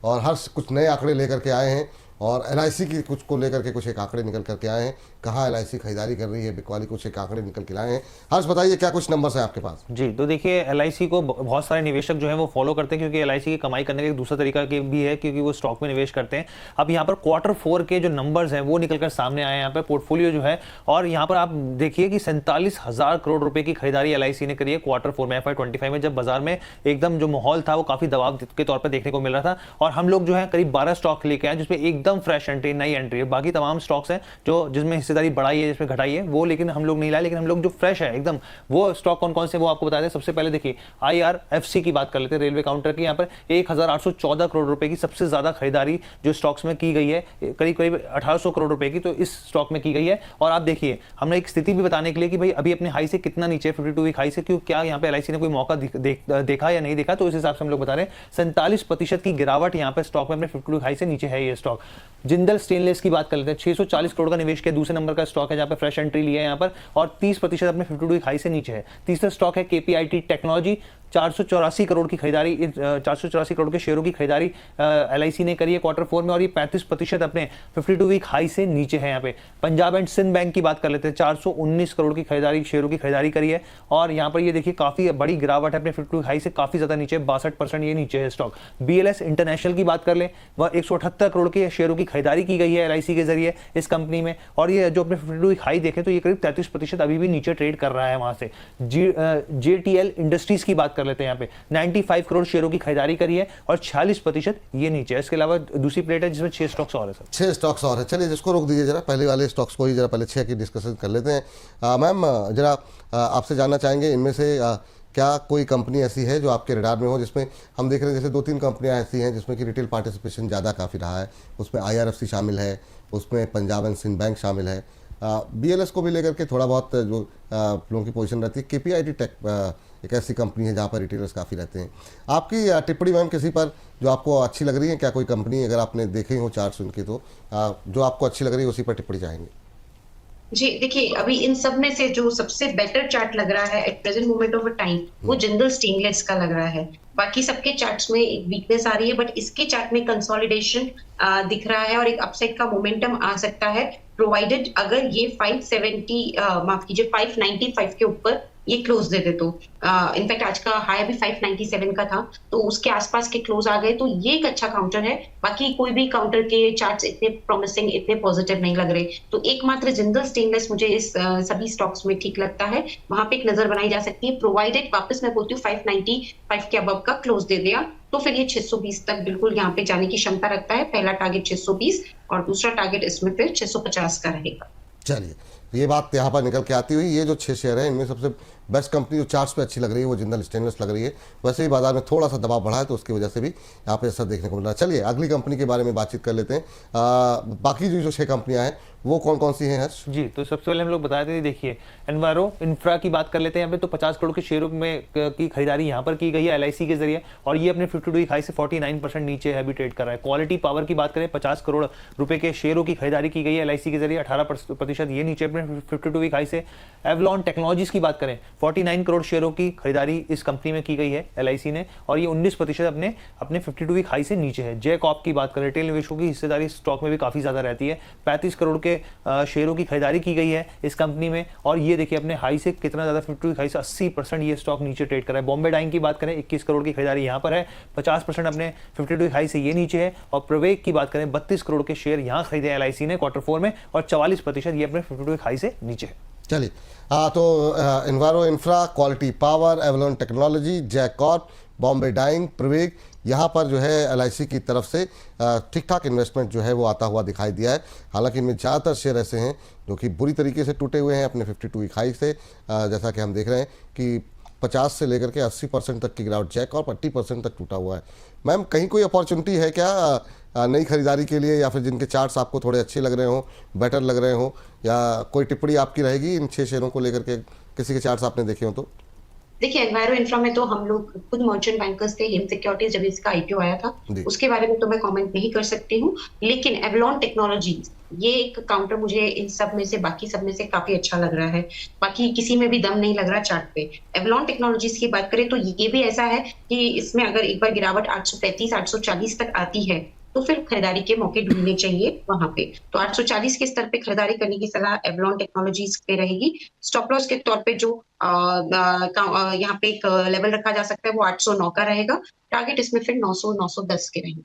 और हर कुछ नए आंकड़े लेकर के आए हैं और एलआईसी की कुछ को लेकर के कुछ एक आंकड़े निकल करके आए हैं। कहाँ एलआईसी खरीदारी कर रही है, बिकवाली कुछ एक आंकड़े निकल के लाए हैं। हर्ष बताइए क्या कुछ नंबर्स हैं आपके पास? जी, तो देखिए एलआईसी को बहुत सारे निवेशक जो है वो फॉलो करते हैं, क्योंकि एलआईसी की कमाई करने का एक दूसरा तरीका भी है, क्योंकि वो स्टॉक में निवेश करते हैं। अब यहाँ पर Q4 के जो नंबर्स हैं वो निकलकर सामने आए हैं यहाँ पर पोर्टफोलियो जो है, और यहाँ पर आप देखिए कि 47,000 करोड़ रुपए की खरीदारी एलआईसी ने करी है Q4 में FY25 में, जब बाजार में एकदम जो माहौल था वो काफी दबाव के तौर पर देखने को मिल रहा था। और हम लोग जो है करीब 12 स्टॉक लेके आए जिसमें एकदम फ्रेश एंट्री, नई एंट्री है। बाकी तमाम स्टॉक्स हैं जो जिसमें हिस्सेदारी बढ़ाई है, जिसमें घटाई है, वो लेकिन हम लोग नहीं लाए। लेकिन हम लोग जो फ्रेश है एकदम, वो स्टॉक कौन कौन से वो आपको बता दें। सबसे पहले देखिए IRFC की बात कर लेते हैं, रेलवे काउंटर की। यहाँ पर 1814 करोड़ रुपए की सबसे ज्यादा खरीदारी जो स्टॉक्स में की गई है, करीब करीब 1800 करोड़ रुपए की तो इस स्टॉक में की गई है। और आप देखिए हमने एक स्थिति भी बताने के लिए कि भाई अभी अपने हाई से कितना नीचे, 52 वीक हाई से, क्यों क्या यहाँ पे एलआईसी ने कोई मौका देखा या नहीं देखा, तो इस हिसाब से हम लोग बता रहे हैं 47% की गिरावट यहाँ पे स्टॉक में अपने 52 वीक हाई से नीचे है ये स्टॉक। जिंदल स्टेनलेस की बात कर लेते हैं, 640 करोड़ का निवेश किया, दूसरे नंबर का स्टॉक है जहाँ पे फ्रेश एंट्री लिया है यहाँ पर, और 30% अपने 52 वीक हाई से नीचे है। तीसरा स्टॉक है KPIT टेक्नोलॉजी, 484 करोड़ की खरीदारी, 484 करोड़ के शेयरों की खरीदारी एलआईसी ने करी है Q4 में, और ये 35% अपने 52 वीक हाई से नीचे है। यहाँ पे पंजाब एंड सिंध बैंक की बात कर लेते हैं, 419 करोड़ की खरीदारी, शेयरों की खरीदारी करी है, और यहाँ पर ये देखिए काफी बड़ी गिरावट है अपने 52 वीक हाई से, काफी ज्यादा नीचे, 62% ये नीचे है स्टॉक। BLS इंटरनेशनल की बात कर ले, वह 178 करोड़ के शेयरों की खरीदारी की गई है एलआईसी के जरिए इस कंपनी में, और ये जो अपने 52 वीक हाई देखें तो ये करीब 33% अभी भी नीचे ट्रेड कर रहा है वहां से। JTL इंडस्ट्रीज की बात कर लेते हैं, यहाँ पे 95 करोड़ शेयरों की खरीदारी करी है और 46% ये नीचे है। इसके अलावा दूसरी प्लेट है जिसमें 6 स्टॉक्स और है सर। 6 स्टॉक्स और है, चलिए जिसको रोक दीजिए जरा, पहले वाले स्टॉक्स को ही जरा पहले 6 की डिस्कशन कर लेते हैं। मैम जरा आपसे जानना चाहेंगे इनमें से क्या कोई कंपनी ऐसी है जो आपके रडार में हो, जिसमें हम देख रहे हैं जैसे 2-3 कंपनियां ऐसी हैं जिसमें कि रिटेल पार्टिसिपेशन ज़्यादा काफ़ी रहा है, उसमें IRFC शामिल है, उसमें पंजाब एंड सिंध बैंक शामिल है, BLS को भी लेकर के थोड़ा बहुत जो लोगों की पोजीशन रहती है। KPIT टेक एक ऐसी कंपनी है जहाँ पर रिटेलर्स काफ़ी रहते हैं। आपकी टिप्पणी मैम किसी पर जो आपको अच्छी लग रही है, क्या कोई कंपनी अगर आपने देखे हो चार्ट सुन के, तो जो आपको अच्छी लग रही है उसी पर टिप्पणी चाहेंगे? जी देखिए, अभी इन सब में से जो सबसे बेटर चार्ट लग रहा है at present moment of time, वो जिंदल स्टेनलेस का लग रहा है। बाकी सबके चार्ट्स में एक वीकनेस आ रही है, बट इसके चार्ट में कंसोलिडेशन दिख रहा है और एक अपसाइड का मोमेंटम आ सकता है, प्रोवाइडेड अगर ये 570 माफ कीजिए 595 के ऊपर ये क्लोज दे दे तो। इनफैक्ट आज का हाई अभी 597 का था, तो उसके आसपास के क्लोज आ गए तो ये एक अच्छा काउंटर है। बाकी कोई भी काउंटर के चार्ट्स इतने प्रॉमिसिंग, इतने पॉजिटिव नहीं लग रहे, तो एकमात्र जिंदल स्टेनलेस मुझे इस सभी स्टॉक्स में ठीक लगता है, वहां पे एक नजर बनाई जा सकती है, प्रोवाइडेड वापस मैं बोलती हूँ 595 के अबव का क्लोज दे दिया तो फिर ये 620 तक बिल्कुल यहाँ पे जाने की क्षमता रखता है। पहला टारगेट 620 और दूसरा टारगेट इसमें फिर 650 का रहेगा। चलिए, ये बात यहाँ पर निकल के आती हुई, ये जो 6 शेयर है इनमें सबसे बेस्ट कंपनी जो चार्ट्स पे अच्छी लग रही है वो जिंदल स्टेनलेस लग रही है। वैसे ही बाजार में थोड़ा सा दबाव बढ़ा है तो उसकी वजह से भी यहाँ पे असर देखने को मिल रहा है। चलिए अगली कंपनी के बारे में बातचीत कर लेते हैं। बाकी जो 6 कंपनियां हैं वो कौन कौन सी हैं हर्ष? जी, तो सबसे पहले हम लोग बता दें, देखिए एनवायरो इंफ्रा की बात कर लेते हैं। यहाँ पे तो 50 करोड़ के शेयरों में की खरीदारी यहाँ पर की गई है एलआईसी के जरिए, और ये अपने 52 वीक हाई से 49% नीचे है, अभी ट्रेड कर रहा है। क्वालिटी पावर की बात करें, 50 करोड़ रुपए के शेयरों की खरीदारी की गई है एलआईसी के जरिए, 18% ये नीचे अपने 52 वीक हाई से। एवलॉन टेक्नोलॉजीज की बात करें, 49 करोड़ शेयरों की खरीदारी इस कंपनी में की गई है एलआईसी ने, और ये 19% अपने 52 वीक हाई से नीचे है। जेकॉप की बात करें, रिटेल निवेशकों की हिस्सेदारी स्टॉक में भी काफी ज्यादा रहती है, 35 करोड़ के शेयरों की खरीदारी की गई है इस कंपनी में, और ये देखिए अपने हाई से कितना ज्यादा, 52 वीक हाई से 80% ये स्टॉक नीचे ट्रेड कर रहा है। बॉम्बे डाइंग की बात करें, 21 करोड़ की खरीदारी यहाँ पर है, 50% अपने 52 वीक हाई से ये नीचे है। और प्रवेग की बात करें, 32 करोड़ के शेयर यहाँ खरीदे एलआईसी ने Q4 में, और 44% ये अपने 52 वीक हाई से नीचे है। चलिए, तो Enviro Infra, Quality Power, Avalon Technology, जैकॉर्प, बॉम्बे डाइंग, प्रवेग, यहाँ पर जो है एलआईसी की तरफ से ठीक ठाक इन्वेस्टमेंट जो है वो आता हुआ दिखाई दिया है। हालांकि इनमें ज़्यादातर शेयर ऐसे हैं जो कि बुरी तरीके से टूटे हुए हैं अपने 52 वीक हाई से, जैसा कि हम देख रहे हैं कि 50 से लेकर के 80% तक की गिरावट, जैकॉर्प 80% तक टूटा हुआ है। मैम कहीं कोई अपॉर्चुनिटी है क्या नई खरीदारी के लिए, या फिर जिनके चार्ट्स आपको थोड़े अच्छे लग रहे हो, बेटर लग रहे हो, या कोई टिप्पणी आपकी रहेगी इन 6 शेयरों को लेकर के, किसी के चार्ट्स आपने देखे हो तो? देखिए, एनवायरो इंफ्रा में तो हम लोग खुद मर्चेंट बैंकर्स थे, हिम सिक्योरिटीज जब इसका आईपीओ आया था, उसके बारे में तो मैं कमेंट नहीं कर सकती हूँ, लेकिन एवलॉन टेक्नोलॉजीज ये एक काउंटर मुझे इन सब में से, बाकी सब में से काफी अच्छा लग रहा है। बाकी किसी में भी दम नहीं लग रहा चार्ट पे। एवलॉन टेक्नोलॉजीज की बात करें तो ये भी ऐसा है कि इसमें अगर एक बार गिरावट 835 840 तक आती है तो फिर खरीदारी के मौके ढूंढने चाहिए वहां पे। तो 840 के स्तर पे खरीदारी करने की सलाह एवलॉन टेक्नोलॉजीज पे रहेगी। स्टॉप लॉस के तौर पे जो यहाँ पे एक लेवल रखा जा सकता है वो 809 का रहेगा। टारगेट इसमें फिर 900 910 के रहेंगे।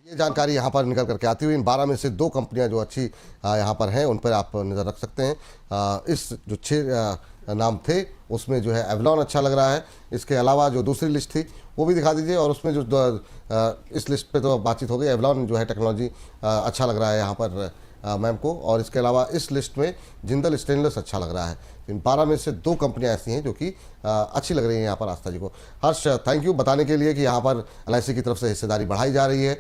ये जानकारी यहाँ पर निकल करके आती हुई इन 12 में से 2 कंपनियां जो अच्छी यहाँ पर हैं उन पर आप नज़र रख सकते हैं। इस जो 6 नाम थे उसमें जो है एवलॉन अच्छा लग रहा है। इसके अलावा जो दूसरी लिस्ट थी वो भी दिखा दीजिए, और उसमें जो इस लिस्ट पे तो बातचीत हो गई। एवलॉन जो है टेक्नोलॉजी अच्छा लग रहा है यहाँ पर मैम को, और इसके अलावा इस लिस्ट में जिंदल स्टेनलेस अच्छा लग रहा है। इन 12 में से 2 कंपनियां ऐसी हैं जो कि अच्छी लग रही हैं यहाँ पर आस्था जी को। हर्ष, थैंक यू बताने के लिए कि यहाँ पर LIC की तरफ से हिस्सेदारी बढ़ाई जा रही है